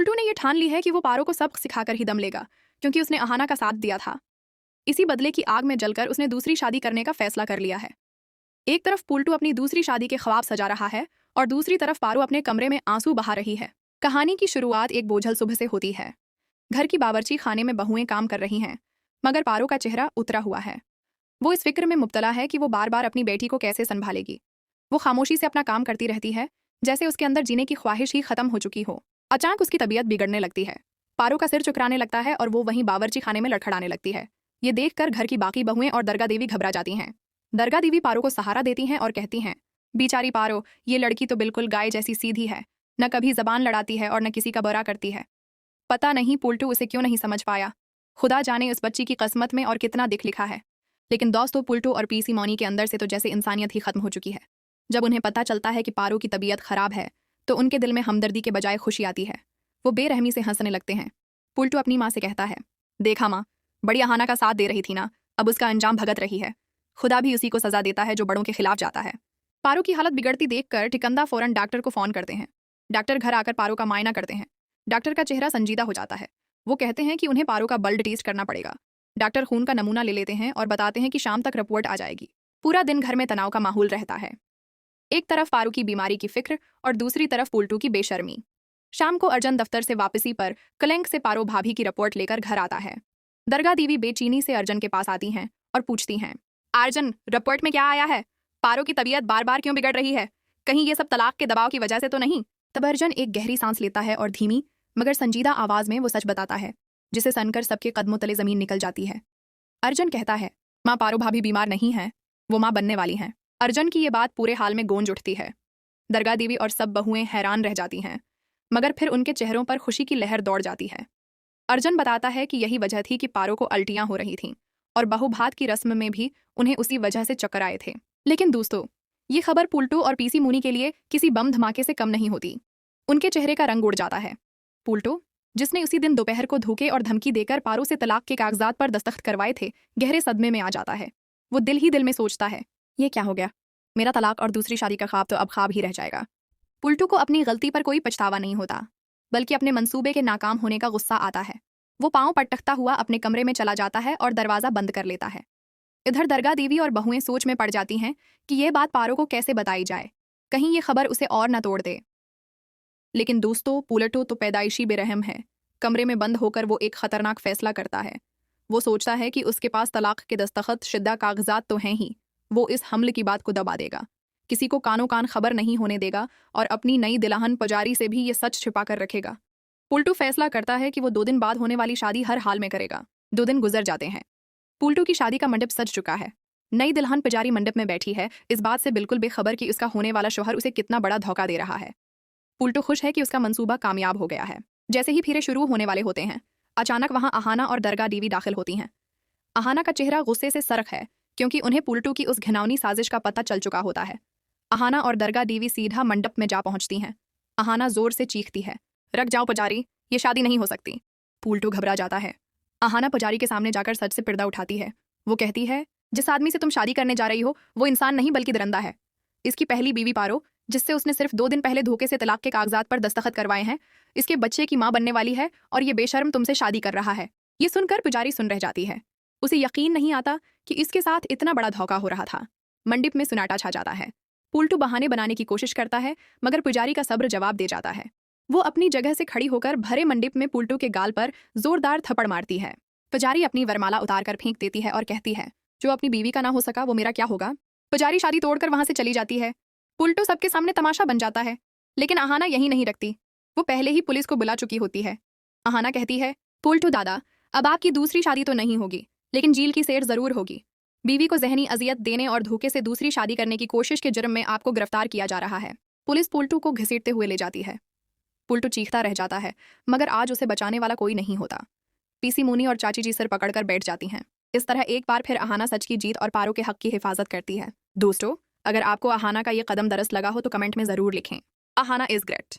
पुल्टू ने यह ठान ली है कि वो पारो को सबक सिखाकर ही दम लेगा, क्योंकि उसने अहाना का साथ दिया था। इसी बदले की आग में जलकर उसने दूसरी शादी करने का फैसला कर लिया है। एक तरफ पुल्टू अपनी दूसरी शादी के ख्वाब सजा रहा है और दूसरी तरफ पारो अपने कमरे में आंसू बहा रही है। कहानी की शुरुआत एक बोझल सुबह से होती है। घर की बावर्ची खाने में बहुएं काम कर रही हैं, मगर पारो का चेहरा उतरा हुआ है। वो इस फिक्र में मुब्तला है कि वो बार बार अपनी बेटी को कैसे संभालेगी। वो खामोशी से अपना काम करती रहती है, जैसे उसके अंदर जीने की ख्वाहिश ही खत्म हो चुकी हो। अचानक उसकी तबीयत बिगड़ने लगती है। पारो का सिर चुकराने लगता है और वो वहीं बावर्ची खाने में लड़खड़ाने लगती है। ये देखकर घर की बाकी बहुएं और दरगाह देवी घबरा जाती हैं। दरगाह देवी पारो को सहारा देती हैं और कहती हैं, बेचारी पारो, ये लड़की तो बिल्कुल गाय जैसी सीधी है, न कभी जबान लड़ाती है और न किसी का बुरा करती है। पता नहीं पुल्टू उसे क्यों नहीं समझ पाया। खुदा जाने उस बच्ची की किस्मत में और कितना दिख लिखा है। लेकिन दोस्तों, पुल्टू और पीसी मौनी के अंदर से तो जैसे इंसानियत ही खत्म हो चुकी है। जब उन्हें पता चलता है कि पारो की तबीयत खराब है, तो उनके दिल में हमदर्दी के बजाय खुशी आती है। वो बेरहमी से हंसने लगते हैं। पुल्टू अपनी माँ से कहता है, देखा माँ, बड़ी अहाना का साथ दे रही थी ना, अब उसका अंजाम भगत रही है। खुदा भी उसी को सजा देता है जो बड़ों के खिलाफ जाता है। पारो की हालत बिगड़ती देखकर टिकंदा फौरन डॉक्टर को फोन करते हैं। डॉक्टर घर आकर पारो का मायना करते हैं। डॉक्टर का चेहरा संजीदा हो जाता है। वो कहते हैं कि उन्हें पारो का ब्लड टेस्ट करना पड़ेगा। डॉक्टर खून का नमूना ले लेते हैं और बताते हैं कि शाम तक रिपोर्ट आ जाएगी। पूरा दिन घर में तनाव का माहौल रहता है। एक तरफ पारो की बीमारी की फिक्र और दूसरी तरफ पुल्टू की बेशर्मी। शाम को अर्जन दफ्तर से वापसी पर कलंक से पारो भाभी की रिपोर्ट लेकर घर आता है। दरगाह देवी बेचैनी से अर्जन के पास आती हैं और पूछती हैं, अर्जन, रिपोर्ट में क्या आया है? पारो की तबीयत बार बार क्यों बिगड़ रही है? कहीं ये सब तलाक के दबाव की वजह से तो नहीं? तब अर्जन एक गहरी सांस लेता है और धीमी मगर संजीदा आवाज में वो सच बताता है, जिसे सुनकर सबके कदमों तले जमीन निकल जाती है। अर्जन कहता है, माँ, पारो भाभी बीमार नहीं है, वो माँ बनने वाली हैं। अर्जन की ये बात पूरे हाल में गूंज उठती है। दरगाह देवी और सब बहुएं हैरान रह जाती हैं, मगर फिर उनके चेहरों पर खुशी की लहर दौड़ जाती है। अर्जन बताता है कि यही वजह थी कि पारो को उल्टियां हो रही थीं और बहुभात की रस्म में भी उन्हें उसी वजह से चक्कर आए थे। लेकिन दोस्तों, ये खबर पुल्टू और पीसी मुनी के लिए किसी बम धमाके से कम नहीं होती। उनके चेहरे का रंग उड़ जाता है। पुल्टू, जिसने उसी दिन दोपहर को धोखे और धमकी देकर पारो से तलाक के कागजात पर दस्तखत करवाए थे, गहरे सदमे में आ जाता है। वो दिल ही दिल में सोचता है, ये क्या हो गया? मेरा तलाक और दूसरी शादी का ख्वाब तो अब ख्वाब ही रह जाएगा। पुल्टू को अपनी गलती पर कोई पछतावा नहीं होता, बल्कि अपने मंसूबे के नाकाम होने का गुस्सा आता है। वो पांव पटकता हुआ अपने कमरे में चला जाता है और दरवाजा बंद कर लेता है। इधर दरगाह देवी और बहुएं सोच में पड़ जाती हैं कि यह बात पारो को कैसे बताई जाए, कहीं ये खबर उसे और न तोड़ दे। लेकिन दोस्तों, पुल्टू तो पैदाइशी बेरहम है। कमरे में बंद होकर वो एक खतरनाक फैसला करता है। वो सोचता है कि उसके पास तलाक के दस्तखत शुदा कागजात तो हैं ही। वो इस हमले की बात को दबा देगा, किसी को कानो कान खबर नहीं होने देगा और अपनी नई दिलाहन पुजारी से भी ये सच छिपा कर रखेगा। पुल्टू फैसला करता है कि वो 2 दिन बाद होने वाली शादी हर हाल में करेगा। 2 दिन गुजर जाते हैं। पुल्टू की शादी का मंडप सज चुका है। नई दुल्हन पुजारी मंडप में बैठी है, इस बात से बिल्कुल बेखबर कि उसका होने वाला शौहर उसे कितना बड़ा धोखा दे रहा है। पुल्टू खुश है कि उसका मंसूबा कामयाब हो गया है। जैसे ही फेरे शुरू होने वाले होते हैं, अचानक वहां अहाना और दरगाह देवी दाखिल होती हैं। अहाना का चेहरा गुस्से से सरक है, क्योंकि उन्हें पुल्टू की उस घिनौनी साजिश का पता चल चुका होता है। अहाना और दरगाह देवी सीधा मंडप में जा पहुंचती हैं। अहाना जोर से चीखती है, रख जाओ पुजारी, ये शादी नहीं हो सकती। पुल्टू घबरा जाता है। अहाना पुजारी के सामने जाकर सच से पर्दा उठाती है। वो कहती है, जिस आदमी से तुम शादी करने जा रही हो वो इंसान नहीं बल्कि दरिंदा है। इसकी पहली बीवी पारो, जिससे उसने सिर्फ 2 दिन पहले धोखे से तलाक के कागजात पर दस्तखत करवाए हैं, इसके बच्चे की माँ बनने वाली है और ये बेशर्म तुमसे शादी कर रहा है। ये सुनकर पुजारी सुन रह जाती है। उसे यकीन नहीं आता कि इसके साथ इतना बड़ा धोखा हो रहा था। मंडप में सुनाटा छा जाता है। पुल्टू बहाने बनाने की कोशिश करता है, मगर पुजारी का सब्र जवाब दे जाता है। वो अपनी जगह से खड़ी होकर भरे मंडप में पुल्टू के गाल पर जोरदार थप्पड़ मारती है। पुजारी अपनी वरमाला उतार कर फेंक देती है और कहती है, जो अपनी बीवी का ना हो सका वो मेरा क्या होगा। पुजारी शादी तोड़कर वहां से चली जाती है। पुल्टू सबके सामने तमाशा बन जाता है। लेकिन अहाना यही नहीं रखती। वो पहले ही पुलिस को बुला चुकी होती है। अहाना कहती है, पुल्टू दादा, अब आपकी दूसरी शादी तो नहीं होगी, लेकिन जेल की सैर जरूर होगी। बीवी को जहनी अजियत देने और धोखे से दूसरी शादी करने की कोशिश के जुर्म में आपको गिरफ्तार किया जा रहा है। पुलिस पुल्टू को घसीटते हुए ले जाती है। पुल्टू चीखता रह जाता है, मगर आज उसे बचाने वाला कोई नहीं होता। पीसी मुनी और चाची जी सिर पकड़कर बैठ जाती हैं। इस तरह एक बार फिर अहाना सच की जीत और पारो के हक की हिफाजत करती है। दोस्तों, अगर आपको अहाना का ये कदम दरस्त लगा हो तो कमेंट में जरूर लिखें। Ahana is great.